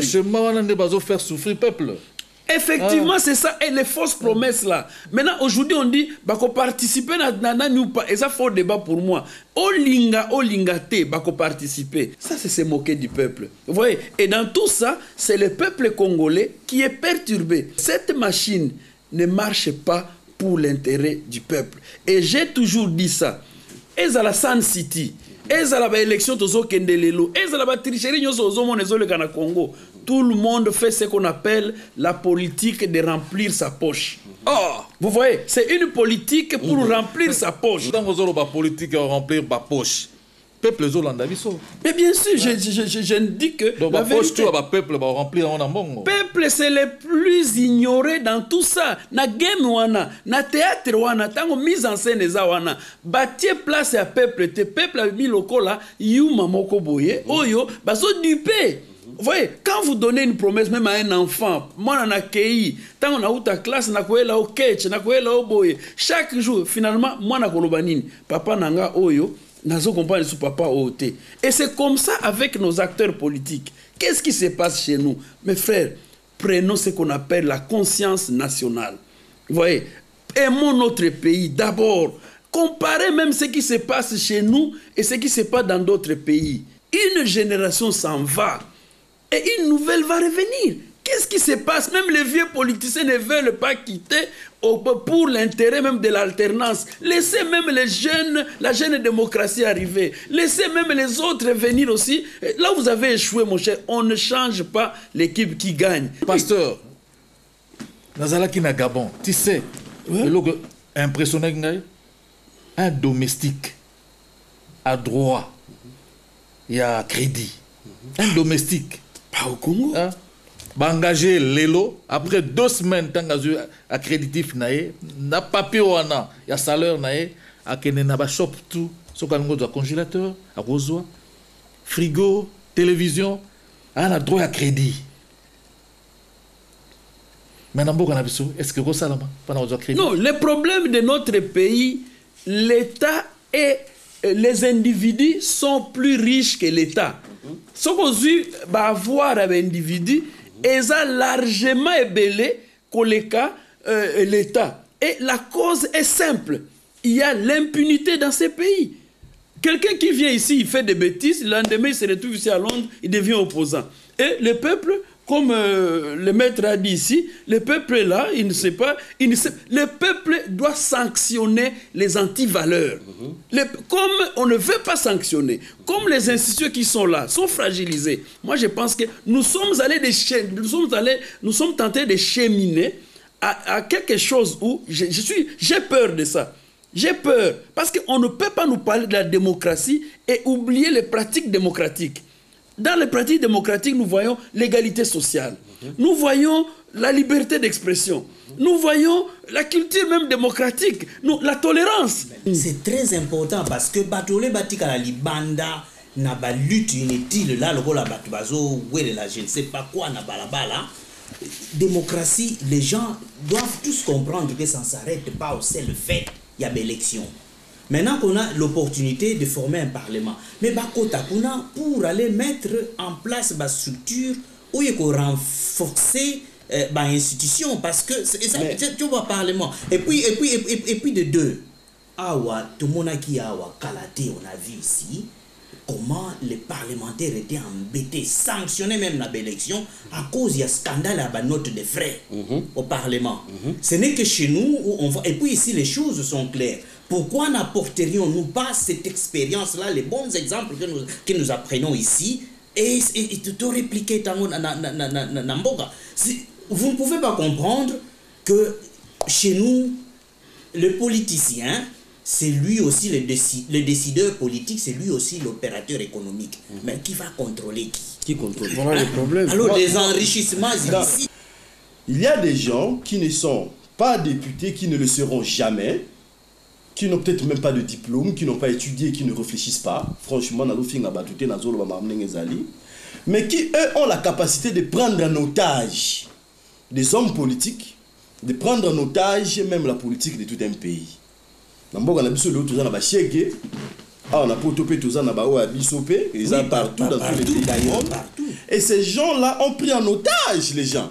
Chez moi, on a des bases faire souffrir le peuple. Effectivement, c'est ça. Et les fausses promesses là. Maintenant, aujourd'hui, on dit qu'on participer et ça faut débat pour moi. Olinga te, participer. Ça, c'est se moquer du peuple. Vous voyez? Et dans tout ça, c'est le peuple congolais qui est perturbé. Cette machine ne marche pas pour l'intérêt du peuple. Et j'ai toujours dit ça. Et à la Sun City, et à la élection de Zokendelelo, et à la tricherie de Congo. Tout le monde fait ce qu'on appelle la politique de remplir sa poche. Or, vous voyez, c'est une politique pour remplir sa poche. Dans vos autres politiques remplir ma poche. Peuple zolandabiso. Mais bien sûr, je ne dis que donc, la poche, tu vas peuple va remplir en amont. Peuple, c'est le plus ignoré dans tout ça. Na game wana, na théâtre wana, tango mise en scène eza wana. Batie place à peuple, te peuple a mis lokola, yuma moko boye, oyo, baso dupe. Vous voyez, quand vous donnez une promesse même à un enfant, moi on a accueilli, tant on a eu ta classe, on a là au ketch, on a là au boye. Chaque jour, finalement, moi on a kolobanine, papa nanga oyo, nazo comprendre sous papa ote. Et c'est comme ça avec nos acteurs politiques. Qu'est-ce qui se passe chez nous? Mes frères, prenons ce qu'on appelle la conscience nationale. Vous voyez, aimons notre pays d'abord. Comparez même ce qui se passe chez nous et ce qui se passe dans d'autres pays. Une génération s'en va. Et une nouvelle va revenir. Qu'est-ce qui se passe? Même les vieux politiciens ne veulent pas quitter pour l'intérêt même de l'alternance. Laissez même les jeunes, la jeune démocratie arriver. Laissez même les autres venir aussi. Là, vous avez échoué, mon cher. On ne change pas l'équipe qui gagne. Pasteur, Nazala qui n'a Gabon, tu sais, le logo impressionné, un domestique à droit, il y a crédit. Un domestique. Pas au Congo. Hein? Engagé Lelo, après 2 semaines, tant accréditif, na papier, il y a salaire, il y a shop tout, il y a congélateur, à rosoir, frigo, télévision, il y a droit à crédit. Maintenant, est-ce que ça non, le problème de notre pays, l'État et les individus sont plus riches que l'État. Ce qu'on va avoir un individu, ils ont largement ébellé que l'État. Et la cause est simple. Il y a l'impunité dans ces pays. Quelqu'un qui vient ici, il fait des bêtises, le lendemain, il se retrouve ici à Londres, il devient opposant. Et le peuple, comme le maître a dit ici, le peuple est là, il ne sait pas. Le peuple doit sanctionner les antivaleurs. Comme on ne veut pas sanctionner, comme les institutions qui sont là sont fragilisées, moi je pense que nous sommes tentés de cheminer à quelque chose où j'ai peur de ça. J'ai peur parce qu'on ne peut pas nous parler de la démocratie et oublier les pratiques démocratiques. Dans les pratiques démocratiques, nous voyons l'égalité sociale. Nous voyons la liberté d'expression. Nous voyons la culture même démocratique. La tolérance. C'est très important parce que Batole Batika la Libanda n'a pas lutte inutile là, le rôle à Batubazo, je ne sais pas quoi, n'a pas là. Démocratie, les gens doivent tous comprendre que ça ne s'arrête pas au seul fait, il y a des élections. Maintenant qu'on a l'opportunité de former un parlement, mais pour aller mettre en place ma structure où il faut renforcer l'institution parce que tu vois parlement et puis de deux tout le monde qui a Kalaté, on a vu ici comment les parlementaires étaient embêtés, sanctionnés même dans l'élection à cause il y a scandale à la note de frais au parlement. Ce n'est que chez nous où on va et puis ici les choses sont claires. Pourquoi n'apporterions-nous pas cette expérience-là, les bons exemples que nous apprenons ici, et tout répliquer dans Mboga? Vous ne pouvez pas comprendre que chez nous, le politicien, c'est lui aussi le décideur politique, c'est lui aussi l'opérateur économique. Mais qui va contrôler qui contrôle? Voilà le problème. Alors, les enrichissements ici. Il y a des gens qui ne sont pas députés, qui ne le seront jamais, qui n'ont peut-être même pas de diplôme, qui n'ont pas étudié, qui ne réfléchissent pas. Franchement, mais qui, eux, ont la capacité de prendre en otage des hommes politiques, de prendre en otage même la politique de tout un pays. Ah, on a potopé tous en Abao à Bissopé, ils sont partout dans tous les pays du monde. Et ces gens-là ont pris en otage les gens.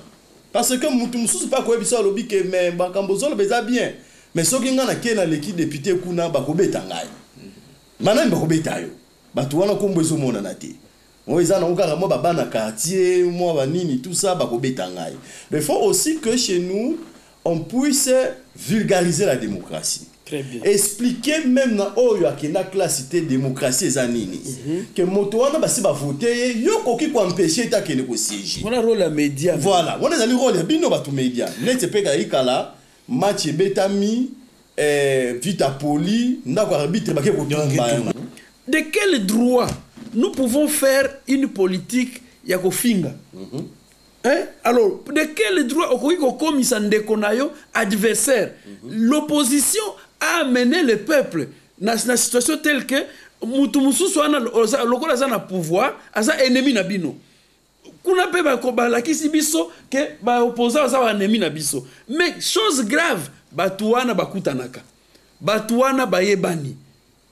Parce que Moutoumsou, c'est pas quoi, ils sont lobby que mais Bakambozo le beza bien. Mais ceux qui ont l'équipe député Kuna Bakobe Tangaï. Maintenant, Bakobe Tayo. Batouana Kombozo Monanate. Moi, ils ont carrément Babana quartier, moi, Banini, tout ça, Bakobe Tangaï. Mais il faut aussi que chez nous, on puisse vulgariser la démocratie. Très bien. Expliquer même dans la classe de démocratie zanini que motoana basi ba voter yo koki ko empêcher ta kene ko siéger. On a rôle à média. Voilà, on a le rôle bino ba tout média. Net pe ka ikala match betami vita poli ndako arbitre ba ke ko tomba. De quel droit nous pouvons faire une politique ya kofinga? Hein? Alors, de quel droit au commissaire adversaire? L'opposition a amené le peuple dans une situation telle que Moutoumoussou soit le pouvoir, asa ennemi na bino. Kuna pe ba la kisi biso que ba opposant asa ennemi na biso. Mais chose grave, batuana bakutanaka. Batuana bayebani.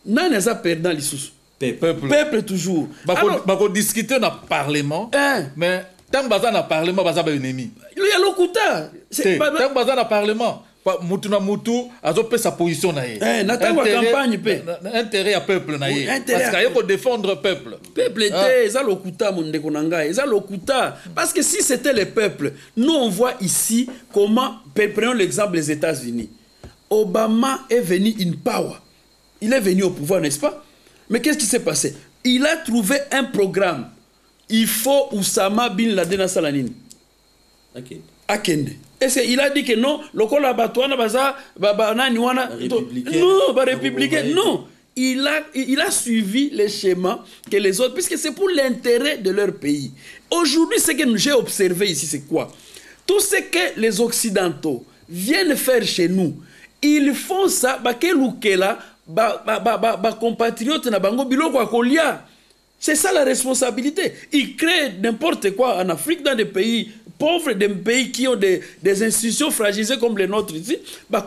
Nani asa perdant lisusu? Peuple toujours. Bako discuter dans le parlement. Mais tant que dans le parlement, baza ba ennemi. Il y a l'okuta. Tant que dans le parlement, Moutou na Moutou a fait sa position na ye. Campagne pe. Intérêt à peuple na ye. Parce qu'il faut défendre le peuple. Peuple était ça l'okuta mon ndekonanga, ça l'okuta parce que si c'était le peuple, nous on voit ici comment prenons l'exemple des États-Unis. Obama est venu in power. Il est venu au pouvoir, n'est-ce pas? Mais qu'est-ce qui s'est passé? Il a trouvé un programme. Il faut Oussama bin Laden à Salanine. Akende. Et il a dit que non, le col abattoir, républicain. Non, il a suivi les schémas que les autres, puisque c'est pour l'intérêt de leur pays. Aujourd'hui, ce que j'ai observé ici, c'est quoi? Tout ce que les Occidentaux viennent faire chez nous, ils font ça, compatriotes na bango biloko akolia. C'est ça la responsabilité. Ils créent n'importe quoi en Afrique, dans des pays pauvres, des pays qui ont des institutions fragilisées comme les nôtres ici.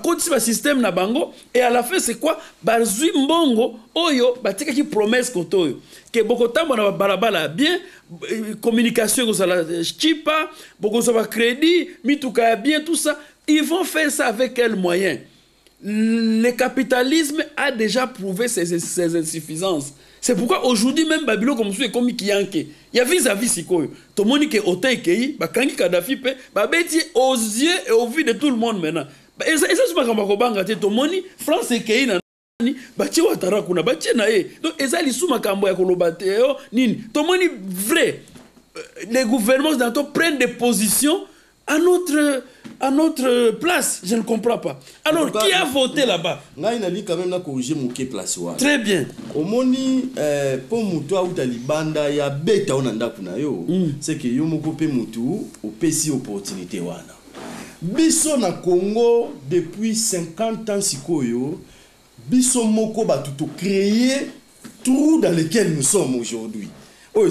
Continue le système na bango et à la fin c'est quoi? Bazui mbongo oyo batika qui promesse koto que beaucoup temps na balabala bien communication ko la chipa, beaucoup ça va crédit, mituka bien tout ça. Ils vont faire ça avec quels moyens? Le capitalisme a déjà prouvé ses insuffisances. C'est pourquoi aujourd'hui même Babylone comme ça comme Kiyanke. Il y a vis-à-vis sikoyo. Tout le monde qui est hôtel qui bakangi Kadhafi pe babeti aux yeux et au vu de tout le monde maintenant. Et ça c'est pas comme bakobanga te tout le monde France qui na ni bati watara kuna bati na e. Donc ezali sous makambo ya kolobate yo nini. Tout le monde vrai. Les gouvernements d'anto prennent des positions à notre place, je ne comprends pas. Alors, qui a voté là-bas? Quand même corriger mon place. Très bien. Au moni, pour Moutou ou Talibanda, il y a bête on anda kuna yo. C'est que yo moko pe Moutou au PC opportunité wana. Biso na Congo depuis 50 ans sikoyo, biso moko ba tout créer trou dans lequel nous sommes aujourd'hui. Ils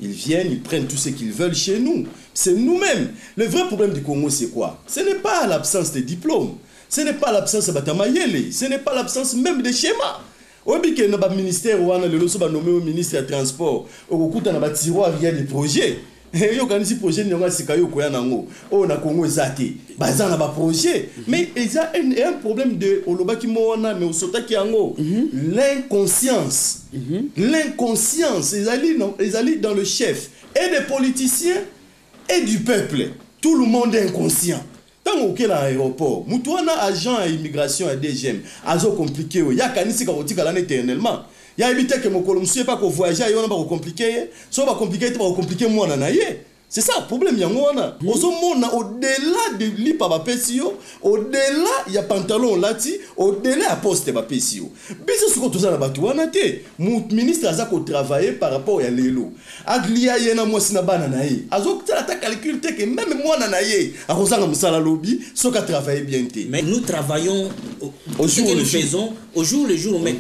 viennent, ils prennent tout ce qu'ils veulent chez nous. C'est nous-mêmes. Le vrai problème du Congo, c'est quoi? Ce n'est pas l'absence de diplômes. Ce n'est pas l'absence de batamayele. Ce n'est pas l'absence même de schémas. Au bique na ba ministère ou ana le loso ba nommé au ministre des transports. Au kuta na ba tiroir il y a des projets. Yo kanisi projet nyonga sikayo ko yana ngo. O na Congo ezate. Bazan na ba projet. Mais il y a un problème de olobaki moana mais osotaki yango. L'inconscience. L'inconscience, ils allaient dans le chef et des politiciens et du peuple. Tout le monde est inconscient. Tant que l'aéroport, Moutouana agent à immigration à DGM, azo compliqué, il y a kanisi karotika l'année éternellement. Il y a évité que mon colombier pas qu'on voyage, il y a pas compliqué, soit pas compliqué, pas compliqué moi nanaye. C'est ça le problème yangona. Au-delà de l'ipaba pesio, au-delà il y a pantalon lati, au-delà à poste ba pesio. Biso ce que tout ça na batuana te. Mon ministre a ko travailler par rapport à l'élo. Aglia yena moi sina bana naye. Azo ta calcul te que même moi nanaye, a rosanga musala lobby, so ka travailler bien te. Mais nous travaillons au jour le jour. Au jour le jour, mais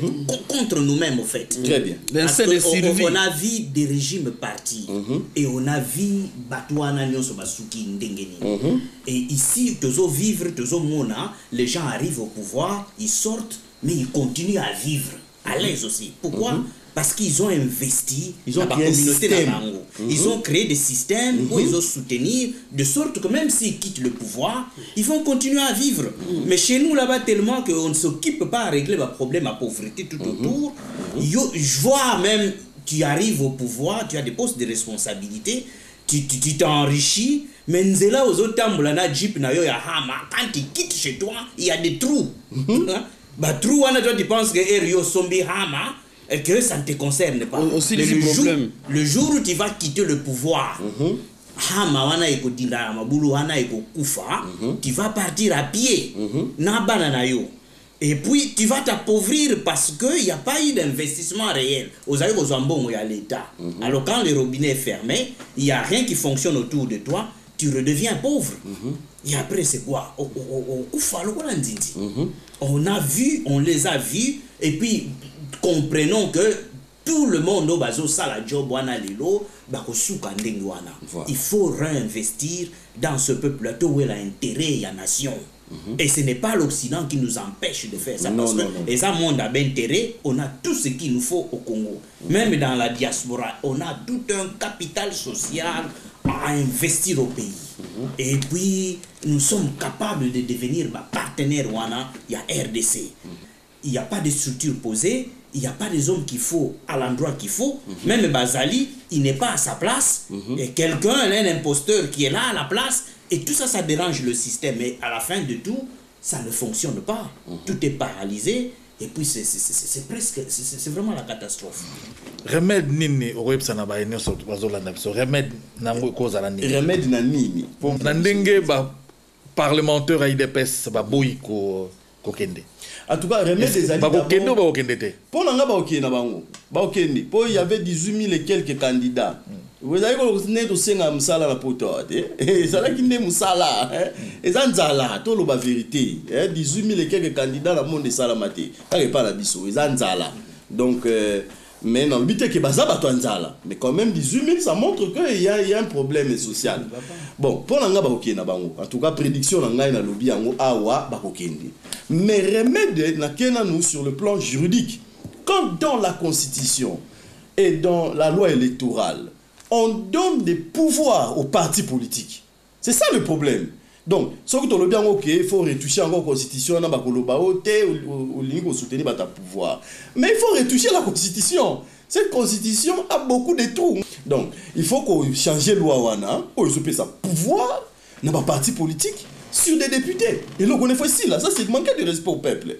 contre nous-mêmes au fait. Très bien. Parce qu'on a vu des régimes partis et on a vu Batouana Nyonso Basuki Ndengeni. Et ici, tozo vivre, tozo mona, les gens arrivent au pouvoir, ils sortent, mais ils continuent à vivre à l'aise aussi. Pourquoi? Parce qu'ils ont investi Ils ont dans la créé un communauté système. d'Abango. Ils ont créé des systèmes où ils ont soutenu, de sorte que même s'ils quittent le pouvoir, ils vont continuer à vivre. Mais chez nous, là-bas, tellement qu'on ne s'occupe pas à régler le problème à pauvreté tout autour, je vois même, tu arrives au pouvoir, tu as des postes de responsabilité, tu t'enrichis, mais nzela aux autres tambola na jeep na yo ya hama, quand tu quittes chez toi, il y a des trous. Bah trous, toi tu penses que yo sombi hama, et que ça ne te concerne pas. Aussi Mais les problèmes. le jour où tu vas quitter le pouvoir, hama wana eko dinda mabulu wana eko kufa, tu vas partir à pied. Na banana yo. Et puis, tu vas t'appauvrir parce qu'il n'y a pas eu d'investissement réel. Aux aïeux, aux ambons, il y a l'État. Alors, quand le robinet est fermé, il n'y a rien qui fonctionne autour de toi, tu redeviens pauvre. Et après, c'est quoi? On a vu, on les a vus, et puis, comprenons que tout le monde au bazo sala job wana lilo bakosuka ndenge wana. Il faut réinvestir dans ce peuple-là où il a intérêt, il y a nation. Et ce n'est pas l'Occident qui nous empêche de faire ça. Parce que et ça, monde a intérêt, on a tout ce qu'il nous faut au Congo. Même dans la diaspora, on a tout un capital social à investir au pays. Et puis, nous sommes capables de devenir partenaires. Il y a RDC. Il n'y a pas de structure posée. Il n'y a pas des hommes qu'il faut à l'endroit qu'il faut. Même Bazali, il n'est pas à sa place. Et quelqu'un, un imposteur qui est là à la place. Et tout ça, ça dérange le système. Et à la fin de tout, ça ne fonctionne pas. Tout est paralysé. Et puis, c'est presque... C'est vraiment la catastrophe. Remède nini okoyebisa na baene so bazolanda biso remède nango ekozala nini remède na nini po na ndenge ba parlementaire ya IDPS baboyi kokende en tout cas remède des alliés bakokende ou bakokende te pour nanga bakokende na bango bakokende po il y avait 18 000 et quelques candidats vous avez continué de senga musala na poto te ça là qui ne musala eza nzala to lo ba vérité 18 000 et quelques candidats na monde sala maté ka pas la biso eza nzala donc mais non, le but est que Bazaba Toanzala. Mais quand même, 18 000, ça montre qu'il y a un problème social. Bon, pour l'anga bakokena bango. En tout cas, prédiction l'anga na lobby ango awa bakokende. Mais remède na kena nous sur le plan juridique. Quand dans la Constitution et dans la loi électorale, on donne des pouvoirs aux partis politiques. C'est ça le problème. Donc, ce que tu as dit, ok, il faut retoucher encore la Constitution, il faut soutenir ta pouvoir. Mais il faut retoucher la Constitution. Cette Constitution a beaucoup de trous. Donc, il faut qu'on change la loi, pour usurper sa pouvoir dans les partis politiques sur des députés. Et là, on est facile, ça c'est manquer de respect au peuple.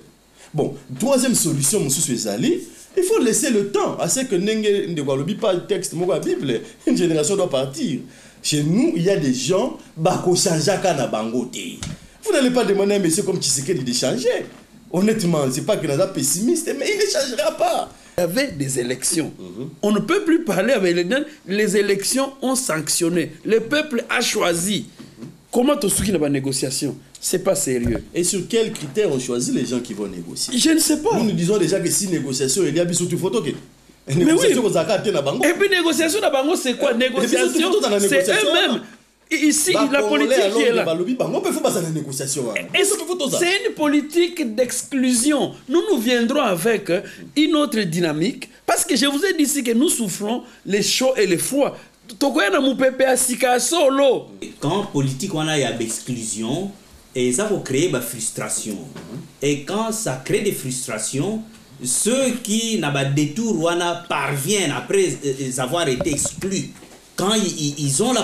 Bon, troisième solution, M. Suezali, il faut laisser le temps à ce que Nenge ne pas le texte, la Bible, une génération doit partir. Chez nous, il y a des gens qui vous n'allez pas demander à un monsieur comme Tshisekedi de changer. Honnêtement, ce n'est pas qu'il est pessimiste, mais il ne changera pas. Il y avait des élections. On ne peut plus parler avec les gens. Les élections ont sanctionné. Le peuple a choisi. Comment tu souviens de la négociation? Ce n'est pas sérieux. Et sur quels critères on choisit les gens qui vont négocier? Je ne sais pas. Nous disons déjà que si négociation, il y a bien surtout photo. Mais oui. Et puis négociation d'Abango, c'est quoi? Négociation, c'est eux-mêmes. Ici, la politique qui est là. C'est une politique d'exclusion. Nous viendrons avec une autre dynamique. Parce que je vous ai dit ici que nous souffrons les chauds et les froids. Quand politique, on a d'exclusion, et ça va créer de frustration. Et quand ça crée des frustrations, ceux qui n'ont pas de détour parviennent après avoir été exclus. Quand ils ont la